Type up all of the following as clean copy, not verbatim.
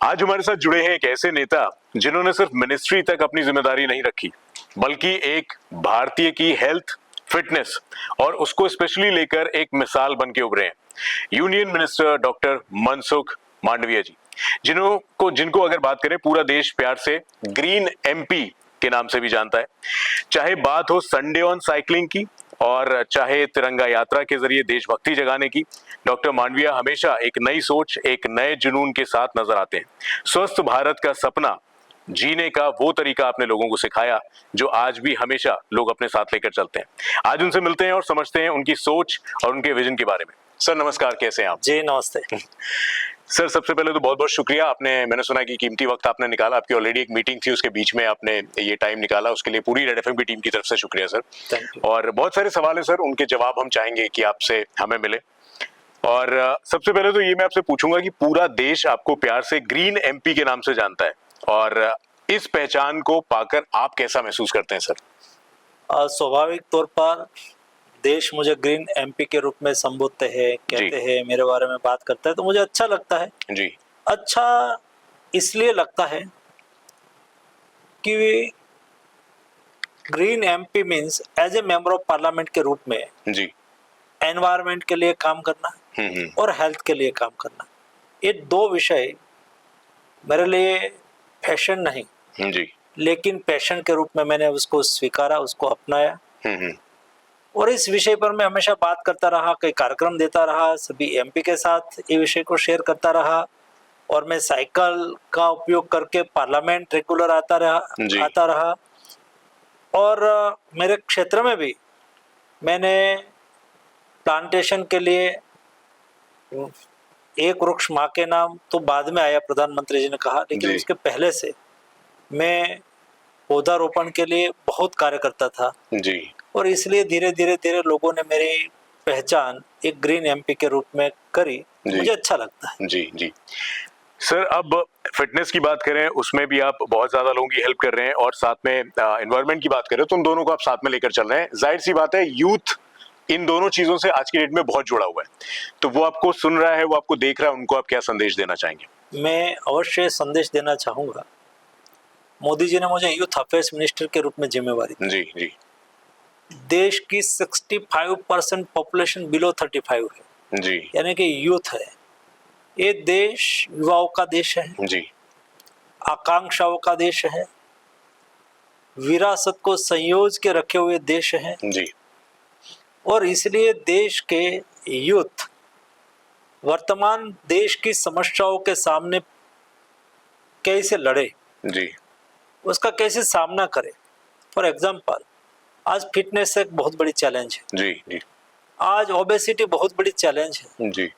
आज हमारे साथ जुड़े हैं एक ऐसे नेता जिन्होंने सिर्फ मिनिस्ट्री तक अपनी जिम्मेदारी नहीं रखी, बल्कि एक भारतीय की हेल्थ, फिटनेस और उसको स्पेशली लेकर एक मिसाल बन के उभरे हैं। Union minister doctor Mansukh Mandaviya ji, जिनको अगर बात करें पूरा देश प्यार से ग्रीन एमपी के नाम से भी जानता है। चाहे बात हो संडे ऑन साइकिलिंग की और चाहे तिरंगा यात्रा के जरिए देशभक्ति जगाने की, डॉक्टर मांडविया हमेशा एक नई सोच, एक नए जुनून के साथ नजर आते हैं। स्वस्थ भारत का सपना जीने का वो तरीका आपने लोगों को सिखाया जो आज भी हमेशा लोग अपने साथ लेकर चलते हैं। आज उनसे मिलते हैं और समझते हैं उनकी सोच और उनके विजन के बारे में। सर नमस्कार, कैसे हैं आप? जी नमस्ते। सर सबसे पहले तो बहुत बहुत शुक्रिया, मैंने सुना कि कीमती वक्त आपने निकाला, आपकी ऑलरेडी एक मीटिंग थी, उसके बीच में आपने ये टाइम निकाला, उसके लिए पूरी रेड एफएम की टीम की तरफ से शुक्रिया सर। Thank you. और बहुत सारे सवाल है सर, उनके जवाब हम चाहेंगे कि आपसे हमें मिले। और सबसे पहले तो ये मैं आपसे पूछूंगा कि पूरा देश आपको प्यार से ग्रीन एमपी के नाम से जानता है, और इस पहचान को पाकर आप कैसा महसूस करते हैं सर? स्वाभाविक तौर पर देश मुझे ग्रीन एमपी के रूप में संबोधते हैं, कहते हैं, मेरे बारे में बात करता है, तो मुझे अच्छा लगता है जी। अच्छा इसलिए लगता है कि green MP means as a member of parliament के रूप में जी। एनवायरनमेंट के लिए काम करना और हेल्थ के लिए काम करना, ये दो विषय मेरे लिए फैशन नहीं जी। लेकिन पैशन के रूप में मैंने उसको स्वीकारा, उसको अपनाया। और इस विषय पर मैं हमेशा बात करता रहा, कई कार्यक्रम देता रहा, सभी एमपी के साथ ये विषय को शेयर करता रहा, और मैं साइकिल का उपयोग करके पार्लियामेंट रेगुलर आता रहा। और मेरे क्षेत्र में भी मैंने प्लांटेशन के लिए एक वृक्ष माँ के नाम तो बाद में आया, प्रधानमंत्री जी ने कहा, लेकिन उसके पहले से मैं पौधारोपण के लिए बहुत कार्य करता था जी। और इसलिए धीरे धीरे लोगों ने मेरी पहचान एक ग्रीन एमपी के रूप में करी। मुझे अच्छा लगता है। जी जी। सर अब फिटनेस की बात करें, उसमें भी आप बहुत ज्यादा लोगों की हेल्प कर रहे हैं, और साथ में एनवायरनमेंट की बात करें तो उन दोनों को आप साथ में लेकर चल रहे हैं। जाहिर सी बात है, यूथ इन दोनों चीजों से आज की डेट में बहुत जुड़ा हुआ है, तो वो आपको सुन रहा है, वो आपको देख रहा है, उनको आप क्या संदेश देना चाहेंगे? मैं अवश्य संदेश देना चाहूंगा। मोदी जी ने मुझे यूथ अफेयर्स मिनिस्टर के रूप में जिम्मेवारी दी। जी जी। देश की 65% पॉपुलेशन बिलो 35 है जी, यानी कि यूथ है। ये देश युवाओं का देश है जी, आकांक्षाओं का देश है, विरासत को संयोज के रखे हुए देश है जी। और इसलिए देश के यूथ वर्तमान देश की समस्याओं के सामने कैसे लड़े जी, उसका कैसे सामना करे। फॉर एग्जाम्पल, आज फिटनेस एक बहुत बड़ी चैलेंज है जी जी। आज ओबेसिटी बहुत बड़ी चैलेंज है जी।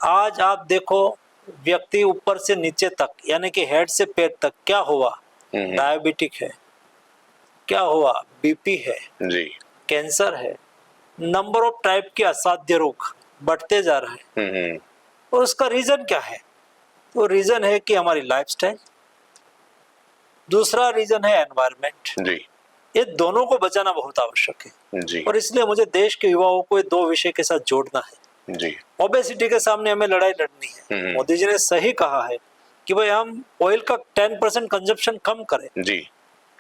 आज आप देखो, व्यक्ति ऊपर से नीचे तक, यानी कि हेड से पैर तक क्या हुआ, डायबिटिक है, क्या हुआ, बीपी है जी, कैंसर है, नंबर ऑफ टाइप के असाध्य रोग बढ़ते जा रहे हैं। और उसका रीजन क्या है? तो रीजन है कि हमारी लाइफस्टाइल, दूसरा रीजन है एनवायरनमेंट जी। ये दोनों को बचाना बहुत आवश्यक है जी। और इसलिए मुझे देश के युवाओं को ये दो विषय के साथ जोड़ना है जी। ओबेसिटी के सामने हमें लड़ाई लड़नी है। मोदी जी ने सही कहा है कि भाई हम ऑयल का 10% कंजप्शन कम करें जी।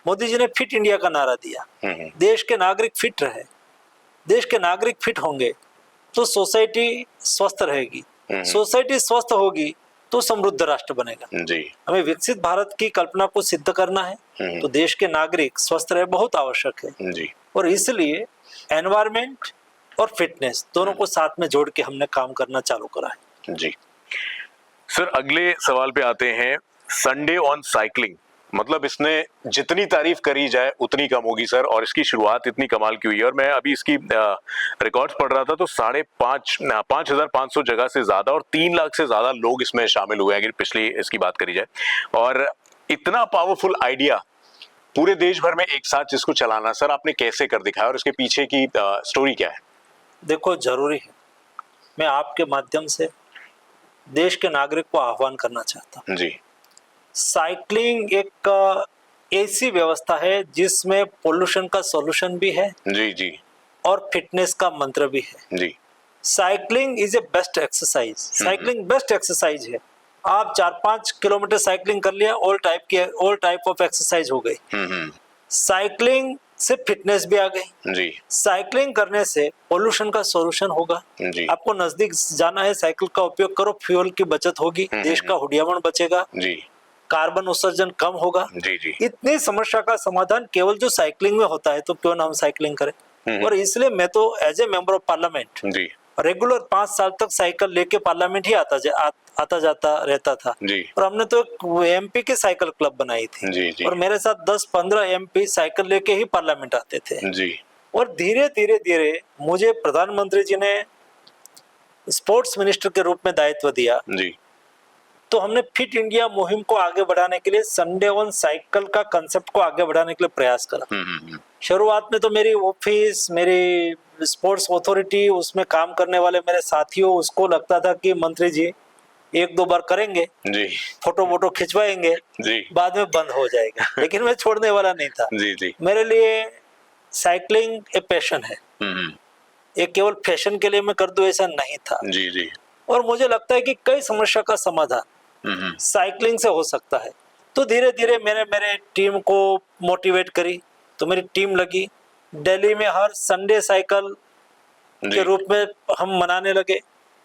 मोदी जी ने फिट इंडिया का नारा दिया। देश के नागरिक फिट रहे, देश के नागरिक फिट होंगे तो सोसाइटी स्वस्थ रहेगी, सोसाइटी स्वस्थ होगी तो समृद्ध राष्ट्र बनेगा जी। हमें विकसित भारत की कल्पना को सिद्ध करना है तो देश के नागरिक स्वस्थ रहे बहुत आवश्यक है जी। और इसलिए एनवायरनमेंट और फिटनेस दोनों को साथ में जोड़ के हमने काम करना चालू करा है जी। सर अगले सवाल पे आते हैं, संडे ऑन साइकिलिंग, मतलब इसने जितनी तारीफ करी जाए उतनी कम होगी सर, और इसकी शुरुआत इतनी कमाल की हुई है। और मैं अभी इसकी रिकॉर्ड्स पढ़ रहा था तो 5,500 जगह से ज्यादा और 3 लाख से ज्यादा लोग इसमें शामिल हुए हैं अगर पिछली इसकी बात करी जाए। और इतना पावरफुल आइडिया पूरे देश भर में एक साथ जिसको चलाना, सर आपने कैसे कर दिखाया और इसके पीछे की स्टोरी क्या है? देखो, जरूरी है, मैं आपके माध्यम से देश के नागरिक को आह्वान करना चाहता हूं जी। साइकिलिंग एक ऐसी व्यवस्था है जिसमें पोल्यूशन का सॉल्यूशन भी है जी जी, और फिटनेस का मंत्र भी है जी। Cycling is a best exercise, cycling best exercise है आप 4-5 किलोमीटर साइकिलिंग कर लिया, ऑल टाइप ऑफ एक्सरसाइज हो गई। साइकिलिंग से फिटनेस भी आ गई जी साइकिलिंग करने से पोल्यूशन का सॉल्यूशन होगा। जी आपको नजदीक जाना है, साइकिल का उपयोग करो, फ्यूल की बचत होगी, देश का हुडियामन बचेगा, जी कार्बन उत्सर्जन कम होगा। जी जी इतनी समस्या का समाधान केवल जो साइकिलिंग में होता है, तो क्यों ना हम साइकिलिंग करें। और इसलिए मैं तो as a member of parliament जी रेगुलर 5 साल तक साइकिल लेके पार्लियामेंट ही आता जाता रहता था। जी और हमने तो एक एमपी की साइकिल क्लब बनाई थी जी जी और मेरे साथ 10-15 एमपी साइकिल लेके ही पार्लियामेंट आते थे। जी और धीरे धीरे धीरे मुझे प्रधानमंत्री जी ने स्पोर्ट्स मिनिस्टर के रूप में दायित्व दिया, जी तो हमने फिट इंडिया मुहिम को आगे बढ़ाने के लिए संडे ऑन साइकिल का कंसेप्ट को आगे बढ़ाने के लिए प्रयास करा। शुरुआत में तो मेरी ऑफिस, मेरी स्पोर्ट्स अथॉरिटी, उसमें काम करने वाले मेरे साथियों, उसको लगता था कि मंत्री जी 1-2 बार करेंगे, जी फोटो खिंचवाएंगे, जी बाद में बंद हो जाएगा। लेकिन मैं छोड़ने वाला नहीं था। जी जी मेरे लिए साइकिलिंग एक पैशन है, ये केवल फैशन के लिए मैं कर दूं ऐसा नहीं था। जी जी और मुझे लगता है कि कई समस्या का समाधान साइकिलिंग से हो सकता है। तो धीरे धीरे मेरे टीम को मोटिवेट करी, तो मेरी टीम लगी। दिल्ली में हर संडे साइकिल के रूप में हम मनाने लगे।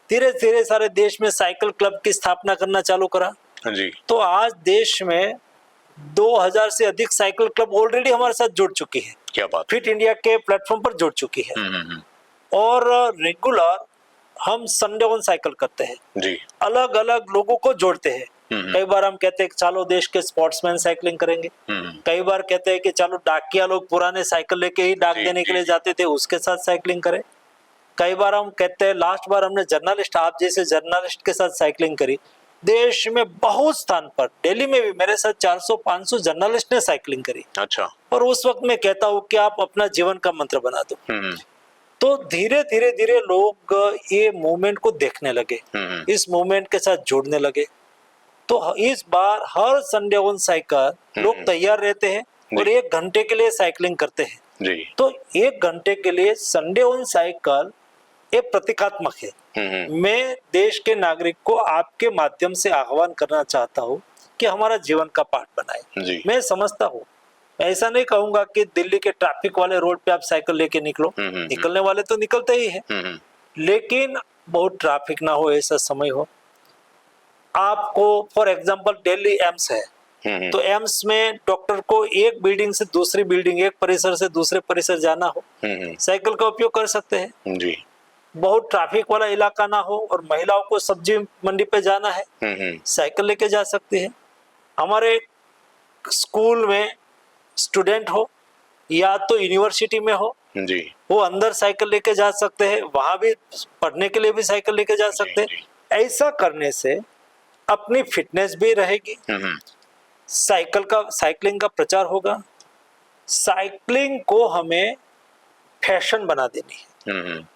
धीरे धीरे सारे देश में साइकिल क्लब की स्थापना करना चालू करा। जी तो आज देश में 2000 से अधिक साइकिल क्लब ऑलरेडी हमारे साथ जुड़ चुकी है, क्या बात फिट इंडिया के प्लेटफॉर्म पर जुड़ चुकी है। और रेगुलर हम संडे ऑन साइकिल करते हैं, जी अलग अलग लोगों को जोड़ते हैं। कई बार हम कहते हैं कि चलो देश के स्पोर्ट्समैन साइकिलिंग करेंगे, कई बार कहते हैं कि चलो डाकिया लोग पुराने साइकिल लेके ही डाक जी, देने के लिए जी। जाते थे, उसके साथ साइकिलिंग करें। कई बार हम कहते हैं, लास्ट बार हमने जर्नलिस्ट, आप जैसे जर्नलिस्ट के साथ साइकिलिंग करी। देश में बहुत स्थान पर, दिल्ली में भी मेरे साथ 400-500 जर्नलिस्ट ने साइकिलिंग करी। अच्छा और उस वक्त मैं कहता हूँ कि आप अपना जीवन का मंत्र बना दो। तो धीरे धीरे धीरे लोग ये मूवमेंट को देखने लगे, इस मूवमेंट के साथ जुड़ने लगे। तो इस बार हर संडे ऑन साइकिल लोग तैयार रहते हैं और 1 घंटे के लिए साइकिलिंग करते हैं। जी तो 1 घंटे के लिए संडे ऑन साइकिल एक प्रतीकात्मक है। मैं देश के नागरिक को आपके माध्यम से आह्वान करना चाहता हूँ कि हमारा जीवन का पार्ट बनाए। जी मैं समझता हूँ, ऐसा नहीं कहूंगा कि दिल्ली के ट्रैफिक वाले रोड पे आप साइकिल लेके निकलो, निकलने वाले तो निकलते ही हैं, लेकिन बहुत ट्रैफिक ना हो, ऐसा समय हो। आपको फॉर एग्जांपल दिल्ली एम्स है, तो एम्स में डॉक्टर को एक बिल्डिंग से दूसरी बिल्डिंग, एक परिसर से दूसरे परिसर जाना हो, साइकिल का उपयोग कर सकते हैं। जी बहुत ट्रैफिक वाला इलाका ना हो और महिलाओं को सब्जी मंडी पे जाना है, साइकिल लेके जा सकते हैं। हमारे स्कूल में स्टूडेंट हो या तो यूनिवर्सिटी में हो, जी वो अंदर साइकिल लेके जा सकते हैं, वहां भी पढ़ने के लिए भी साइकिल लेके जा सकते हैं। ऐसा करने से अपनी फिटनेस भी रहेगी, साइकिलिंग का प्रचार होगा। साइकिलिंग को हमें फैशन बना देनी है,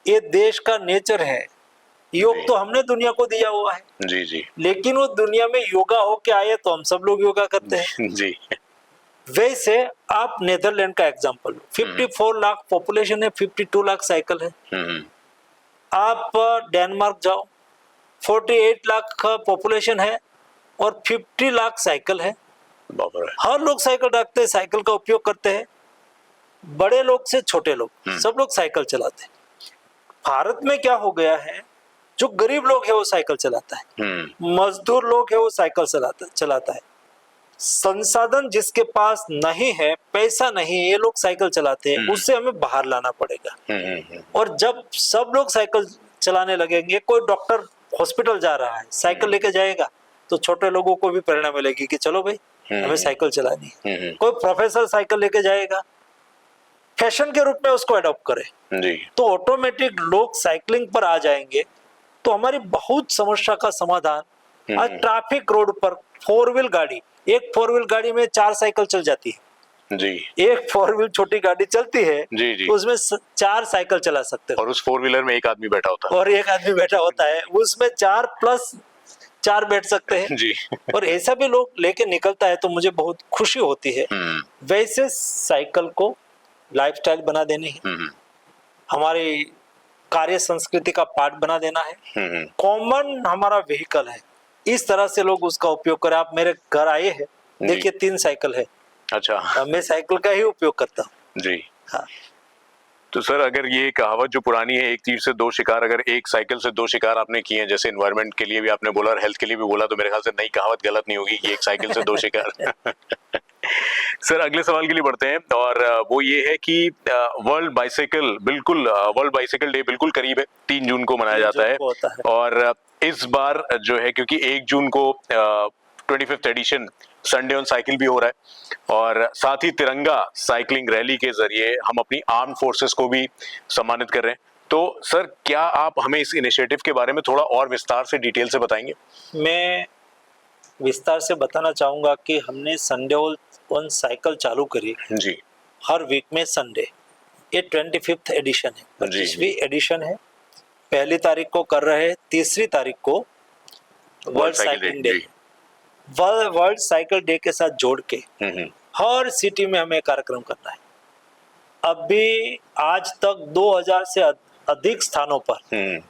ये देश का नेचर है। योग तो हमने दुनिया को दिया हुआ है, जी जी लेकिन वो दुनिया में योगा होके आए तो हम सब लोग योगा करते हैं। जी वैसे आप नेदरलैंड का एग्जांपल लो, 54 लाख पॉपुलेशन है, 52 लाख साइकिल है। आप डेनमार्क जाओ, 48 लाख पॉपुलेशन है और 50 लाख साइकिल है। हर लोग साइकिल रखते हैं, साइकिल का उपयोग करते हैं, बड़े लोग से छोटे लोग सब लोग साइकिल चलाते हैं। भारत में क्या हो गया है, जो गरीब लोग है वो साइकिल चलाता है, मजदूर लोग है वो साइकिल चलाता है, संसाधन जिसके पास नहीं है, पैसा नहीं है, ये लोग साइकिल चलाते हैं। उससे हमें बाहर लाना पड़ेगा। और जब सब लोग साइकिल चलाने लगेंगे, कोई डॉक्टर हॉस्पिटल जा रहा है साइकिल लेके जाएगा, तो छोटे लोगों को भी प्रेरणा मिलेगी कि चलो भाई हमें साइकिल चलानी है। कोई प्रोफेसर साइकिल लेके जाएगा, फैशन के रूप में उसको अडॉप्ट करें, तो ऑटोमेटिक लोग साइकिलिंग पर आ जाएंगे। तो हमारी बहुत समस्या का समाधान। आज ट्रैफिक रोड पर 4 व्हील गाड़ी, एक 4 व्हील गाड़ी में 4 साइकिल चल जाती है जी। एक 4 व्हील छोटी गाड़ी चलती है जी जी। तो उसमें 4 साइकिल चला सकते हो, और उस 4 व्हीलर में एक आदमी बैठा होता है, और एक आदमी बैठा होता है, उसमें 4 प्लस 4 बैठ सकते हैं जी। और ऐसा भी लोग लेके निकलता है तो मुझे बहुत खुशी होती है। वैसे साइकिल को लाइफस्टाइल बना देनी है, हमारी कार्य संस्कृति का पार्ट बना देना है। कॉमन हमारा व्हीकल है, इस तरह से लोग उसका उपयोग करें। आप मेरे घर आए हैं, जी। देखिए 3 साइकिल है। अच्छा। मैं साइकिल का ही उपयोग करता हूँ। जी। हाँ। तो सर अगर ये कहावत जो पुरानी है, एक तीर से दो शिकार, अगर एक साइकिल से दो शिकार आपने किए हैं, जैसे एनवायरनमेंट के लिए भी आपने बोला और हेल्थ के लिए भी बोला, तो मेरे ख्याल से नई कहावत गलत नहीं होगी कि एक साइकिल से दो शिकार। सर अगले सवाल के लिए बढ़ते हैं और वो ये है कि वर्ल्ड बाइसाइकिल डे बिल्कुल करीब है, 3 जून को मनाया जाता है। होता है। और इस बार जो है, क्योंकि 1 जून को 25th addition Sunday on cycle भी हो रहा है और साथ ही तिरंगा साइकिलिंग रैली के जरिए हम अपनी आर्म फोर्सेस को भी सम्मानित कर रहे हैं। तो सर क्या आप हमें इस इनिशिएटिव के बारे में थोड़ा और विस्तार से डिटेल से बताएंगे? मैं विस्तार से बताना चाहूँगा कि हमने संडे ऑन साइकिल चालू करी जी हर वीक में संडे। ये 25th एडिशन है, 25वीं एडिशन है। पहली तारीख को कर रहे हैं, 3 तारीख को world cycling day. World cycle day के साथ जोड़ के हर सिटी में हमें कार्यक्रम करना है। अभी आज तक 2000 से अधिक स्थानों पर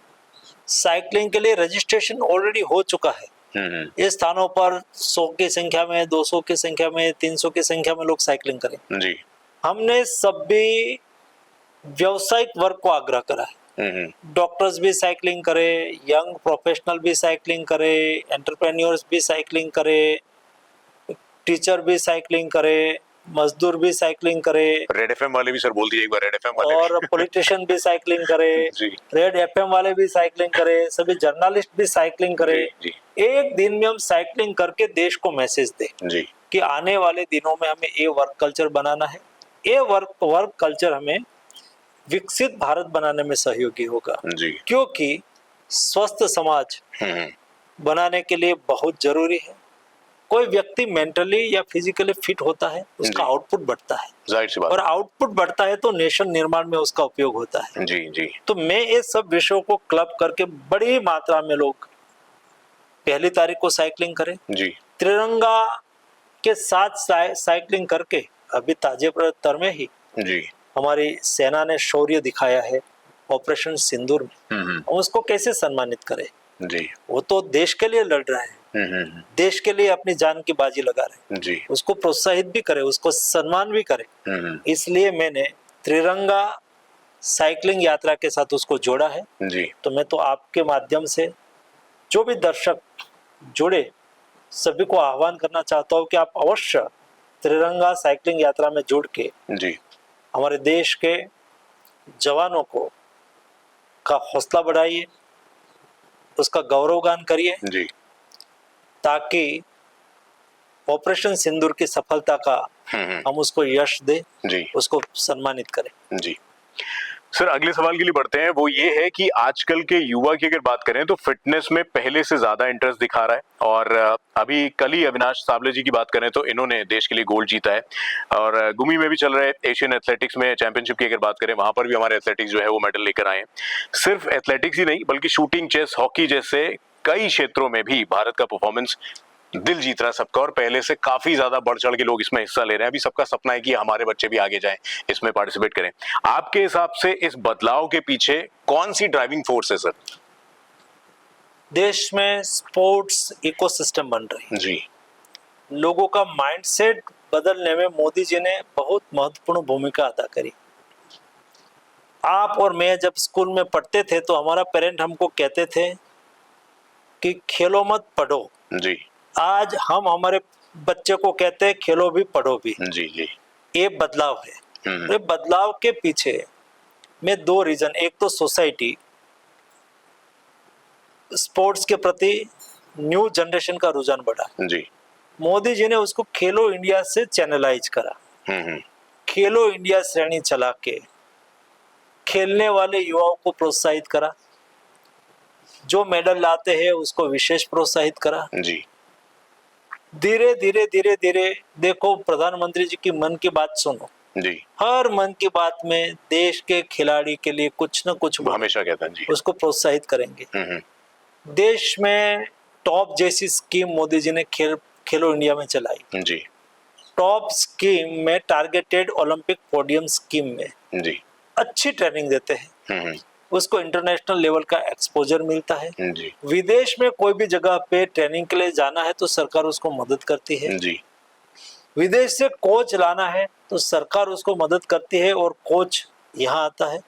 साइकिलिंग के लिए रजिस्ट्रेशन ऑलरेडी हो चुका है। इस स्थानों पर 100 की संख्या में, 200 की संख्या में, 300 की संख्या में लोग साइकिलिंग करें। जी। हमने सभी व्यावसायिक वर्ग को आग्रह करा है, डॉक्टर्स भी साइकिलिंग करें, यंग प्रोफेशनल भी साइकिलिंग करें, एंटरप्रेन्योर्स भी साइकिलिंग करें, टीचर भी साइकिलिंग करें, मजदूर भी साइकिलिंग करें। रेड एफएम वाले भी सर बोल दीजिए एक बार, रेड एफएम वाले और पॉलिटिशियन भी साइकिलिंग करें, रेड एफएम वाले भी साइकिलिंग करें, सभी जर्नलिस्ट भी साइकिलिंग करें। एक दिन में हम साइकिलिंग करके देश को मैसेज दें कि आने वाले दिनों में हमें ये वर्क कल्चर बनाना है। ये वर्क कल्चर हमें विकसित भारत बनाने में सहयोगी होगा, क्योंकि स्वस्थ समाज बनाने के लिए बहुत जरूरी है। कोई व्यक्ति मेंटली या फिजिकली फिट होता है, उसका आउटपुट बढ़ता है, जाहिर सी बात, और आउटपुट बढ़ता है तो नेशन निर्माण में उसका उपयोग होता है। जी। तो मैं ये सब विषयों को क्लब करके बड़ी मात्रा में लोग पहली तारीख को साइकिलिंग करें। तिरंगा के साथ साइकिलिंग करके अभी ताजेतर में ही हमारी सेना ने शौर्य दिखाया है ऑपरेशन सिंदूर में। हम उसको कैसे सम्मानित करें? वो तो देश के लिए लड़ रहे हैं, देश के लिए अपनी जान की बाजी लगा रहे हैं। उसको प्रोत्साहित भी करें, उसको सम्मान भी करें। इसलिए मैंने तिरंगा साइकिलिंग यात्रा के साथ उसको जोड़ा है। तो मैं तो आपके माध्यम से जो भी दर्शक जुड़े सभी को आह्वान करना चाहता हूँ कि आप अवश्य तिरंगा साइकिलिंग यात्रा में जुड़ के हमारे देश के जवानों को का हौसला बढ़ाइए, उसका गौरवगान करिए, ताकि ऑपरेशन सिंदूर की सफलता का हम उसको यश दें, उसको सम्मानित करें। सर अगले सवाल के लिए बढ़ते हैं। वो ये है कि आजकल के युवा की अगर बात करें तो फिटनेस में पहले से ज्यादा इंटरेस्ट दिखा रहा है और अभी कल ही अविनाश साबले जी की बात करें तो इन्होंने देश के लिए गोल्ड जीता है और गुमी में भी चल रहे एशियन एथलेटिक्स में चैंपियनशिप की अगर बात करें वहां पर भी हमारे एथलेटिक्स जो है वो मेडल लेकर आए हैं। सिर्फ एथलेटिक्स ही नहीं बल्कि शूटिंग, चेस, हॉकी जैसे कई क्षेत्रों में भी भारत का परफॉर्मेंस दिल जीत रहा है सबका और पहले से काफी ज्यादा बढ़ चढ़ के लोग इसमें हिस्सा ले रहे हैं। अभी सबका सपना है कि हमारे बच्चे भी आगे जाएं, इसमें पार्टिसिपेट करें। आपके हिसाब से इस बदलाव के पीछे कौन सी ड्राइविंग फोर्स है सर? देश में स्पोर्ट्स इकोसिस्टम बन रही है। लोगों का माइंडसेट बदलने में मोदी जी ने बहुत महत्वपूर्ण भूमिका अदा करी। आप और मैं जब स्कूल में पढ़ते थे तो हमारा पेरेंट हमको कहते थे कि खेलो मत पढ़ो। आज हम हमारे बच्चे को कहते हैं खेलो भी पढ़ो भी। ये बदलाव है। ये बदलाव के पीछे में 2 रीजन, एक तो सोसाइटी स्पोर्ट्स के प्रति न्यू जनरेशन का रुझान बढ़ा। मोदी जी ने उसको खेलो इंडिया से चैनलाइज करा। खेलो इंडिया श्रेणी चला के खेलने वाले युवाओं को प्रोत्साहित करा, जो मेडल लाते हैं उसको विशेष प्रोत्साहित करा। धीरे धीरे देखो, प्रधानमंत्री जी की मन की बात सुनो। हर मन की बात में देश के खिलाड़ी के लिए कुछ न कुछ हमेशा कहता है उसको प्रोत्साहित करेंगे। देश में टॉप जैसी स्कीम मोदी जी ने खेलो इंडिया में चलाई। टॉप स्कीम में टारगेटेड ओलंपिक पोडियम स्कीम में अच्छी ट्रेनिंग देते हैं। उसको इंटरनेशनल लेवल का एक्सपोजर मिलता है। जी विदेश में कोई भी जगह पे ट्रेनिंग के लिए जाना है तो सरकार उसको मदद करती है। जी विदेश से कोच लाना है तो सरकार उसको मदद करती है और कोच यहाँ आता है,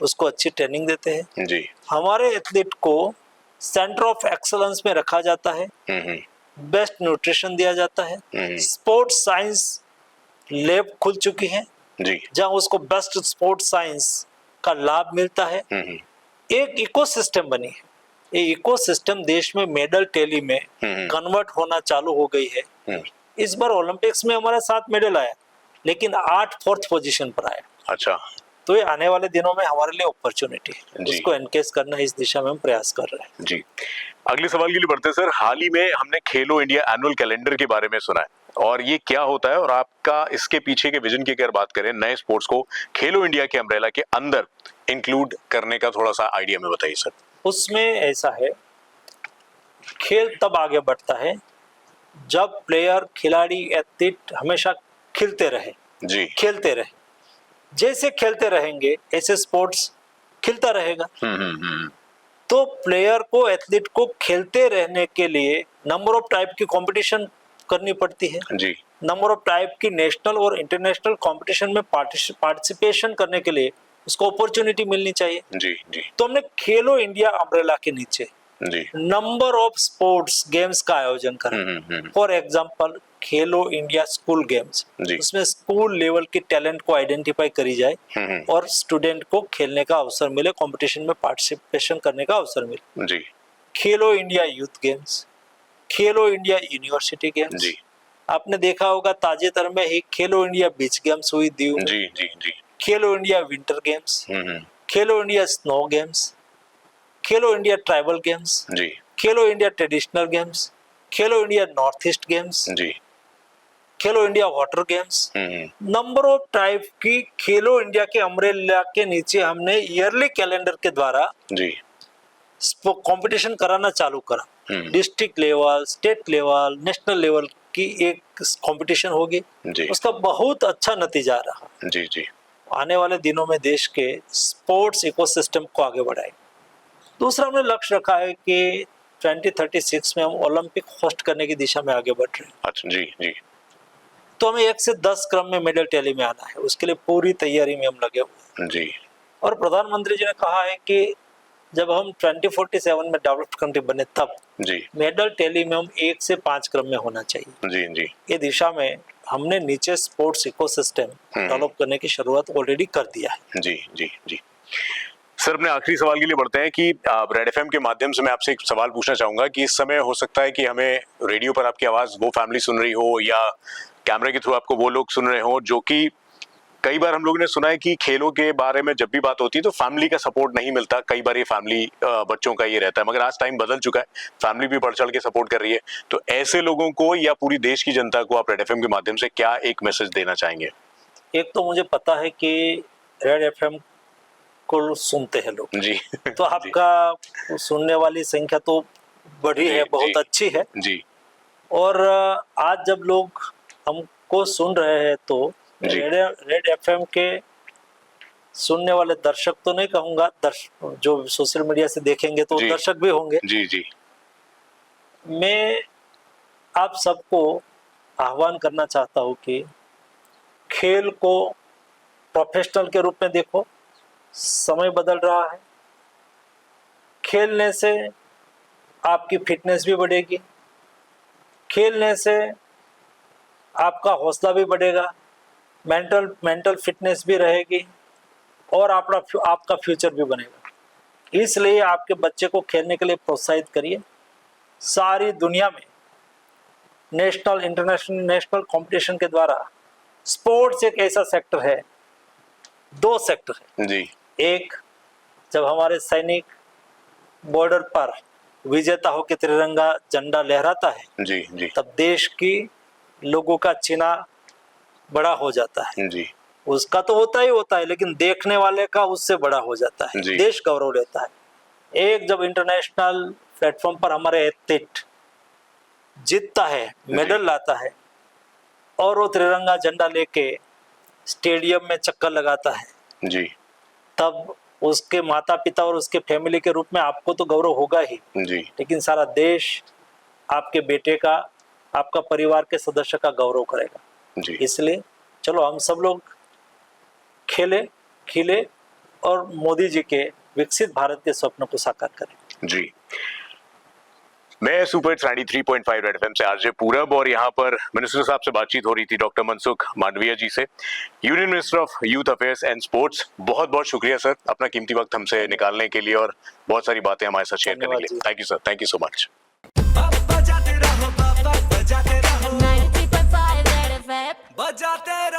उसको अच्छी ट्रेनिंग देते हैं। जी हमारे एथलीट को सेंटर ऑफ एक्सलेंस में रखा जाता है, बेस्ट न्यूट्रिशन दिया जाता है, स्पोर्ट्स साइंस लैब खुल चुकी है जी जहां उसको बेस्ट स्पोर्ट्स साइंस का लाभ मिलता है। एक इकोसिस्टम बनी है। ये इकोसिस्टम देश में मेडल टैली में कन्वर्ट होना चालू हो गई है। इस बार ओलंपिक्स में हमारा 7 मेडल आया, लेकिन 8 4th पोजीशन पर आया। अच्छा, तो ये आने वाले दिनों में हमारे लिए अपॉर्चुनिटी है, उसको एनकेज करना, इस दिशा में हम प्रयास कर रहे हैं। जी, अगले सवाल के लिए बढ़ते हैं सर। हाल ही में हमने खेलो इंडिया एनुअल कैलेंडर के बारे में सुना है, और ये क्या होता है और आपका इसके पीछे के विजन की अगर बात करें, नए स्पोर्ट्स को खेलो इंडिया के अम्ब्रेला के अंदर इंक्लूड करने का थोड़ा सा आइडिया में बताइए सर। उसमें ऐसा है, खेल तब आगे बढ़ता है जब प्लेयर, खिलाड़ी, एथलीट हमेशा खिलते रहे जी, खेलते रहे। जैसे खेलते रहेंगे ऐसे स्पोर्ट्स खिलता रहेगा। तो प्लेयर को, एथलीट को खेलते रहने के लिए नंबर ऑफ टाइप की कंपटीशन करनी पड़ती है जी, नंबर ऑफ टाइप की नेशनल और इंटरनेशनल कंपटीशन में पार्टिसिपेशन करने के लिए उसको अपॉर्चुनिटी मिलनी चाहिए। जी जी तो हमने खेलो इंडिया अम्ब्रेला के नीचे जी नंबर ऑफ स्पोर्ट्स गेम्स का आयोजन करा। For example Khelo India school games, उसमें स्कूल लेवल की टैलेंट को आइडेंटिफाई करी जाए और स्टूडेंट को खेलने का अवसर मिले, कंपटीशन में पार्टिसिपेशन करने का अवसर मिले। जी, खेलो इंडिया यूथ गेम्स, खेलो इंडिया यूनिवर्सिटी गेम्स। जी, आपने देखा होगा ताजेतर में ही खेलो इंडिया बीच गेम्स हुई दीव में। जी जी जी, खेलो India winter games, Khelo India snow games, Khelo India tribal games, ji, Khelo India traditional games, Khelo India north east games, ji, Khelo India water games. Number of type की खेलो India के umbrella के नीचे हमने yearly calendar के द्वारा जी, competition कराना चालू करा। District level, state level, national level की एक कंपटीशन होगी, उसका बहुत अच्छा नतीजा रहा। जी जी, आने वाले दिनों में देश के स्पोर्ट्स इकोसिस्टम को आगे बढ़ाएं। दूसरा हमने लक्ष्य रखा है कि 2036 में हम ओलंपिक होस्ट करने की दिशा में आगे बढ़ रहे हैं। अच्छा, जी जी, तो हमें 1 से 10 क्रम में मेडल टैली में आना है, उसके लिए पूरी तैयारी में हम लगे हुए हैं। जी, और प्रधानमंत्री जी ने कहा है कि जब हम 2047 में डेवलप्ड कंट्री बने तब जी, मेडल टैली में हम 1 से 5 क्रम में होना चाहिए। जी जी, ये दिशा में हमने नीचे स्पोर्ट्स इकोसिस्टम डेवलप करने की शुरुआत ऑलरेडी कर दिया है। जी जी जी। सर, अपने आखिरी सवाल के लिए बढ़ते हैं कि रेड एफएम के माध्यम से मैं आपसे एक सवाल पूछना चाहूंगा कि इस समय हो सकता है कि हमें रेडियो पर आपकी आवाज वो फैमिली सुन रही हो या कैमरे के थ्रू आपको वो लोग सुन रहे हो, जो कि कई बार हम लोगों ने सुना है कि खेलों के बारे में जब भी बात होती है तो फैमिली का सपोर्ट नहीं मिलता। कई बार ये फैमिली बच्चों का ये रहता है, मगर आज टाइम बदल चुका है, फैमिली भी बढ़ चढ़ के सपोर्ट कर रही है। तो ऐसे लोगों को या पूरी देश की जनता को आप रेड एफएम के माध्यम से क्या एक मैसेज देना चाहेंगे? एक तो मुझे पता है कि रेड एफएम को सुनते हैं लोग जी तो आपका सुनने वाली संख्या तो बढ़ी है, बहुत अच्छी है जी। और आज जब लोग हमको सुन रहे हैं तो रेड एफएम के सुनने वाले दर्शक तो नहीं कहूंगा, जो सोशल मीडिया से देखेंगे तो दर्शक भी होंगे। जी जी, मैं आप सबको आह्वान करना चाहता हूं कि खेल को प्रोफेशनल के रूप में देखो। समय बदल रहा है, खेलने से आपकी फिटनेस भी बढ़ेगी, खेलने से आपका हौसला भी बढ़ेगा, मेंटल फिटनेस भी रहेगी और आपका फ्यूचर भी बनेगा। इसलिए आपके बच्चे को खेलने के लिए प्रोत्साहित करिए। सारी दुनिया में नेशनल, इंटरनेशनल, नेशनल कंपटीशन के द्वारा स्पोर्ट्स एक ऐसा सेक्टर है, 2 सेक्टर है जी। एक, जब हमारे सैनिक बॉर्डर पर विजेता होकर तिरंगा झंडा लहराता है जी जी, तब देश की लोगों का चिन्ह बड़ा हो जाता है। जी उसका तो होता ही होता है, लेकिन देखने वाले का उससे बड़ा हो जाता है, देश गौरव लेता है। एक जब इंटरनेशनल प्लेटफॉर्म पर हमारे एथलीट जीतता है, मेडल लाता है और वो तिरंगा झंडा लेके स्टेडियम में चक्कर लगाता है, जी, तब उसके माता पिता और उसके फैमिली के रूप में आपको तो गौरव होगा ही, जी लेकिन सारा देश आपके बेटे का, आपका परिवार के सदस्य का गौरव करेगा। जी इसलिए चलो हम सब लोग खेले खिले और मोदी जी के विकसित भारत के स्वप्न को साकार करें। जी। मैं सुपर 93.5 रेड एफएम से आरजे पूरब, और यहाँ पर मिनिस्टर साहब से बातचीत हो रही थी डॉक्टर मनसुख मांडविया जी से, union minister of youth affairs and sports. बहुत बहुत शुक्रिया सर अपना कीमती वक्त हमसे निकालने के लिए और बहुत सारी बातें हमारे साथ शेयर करने के लिए। Thank you sir, thank you so much. बजाते रहो 93.5 रेड एफएम बजाते रहो।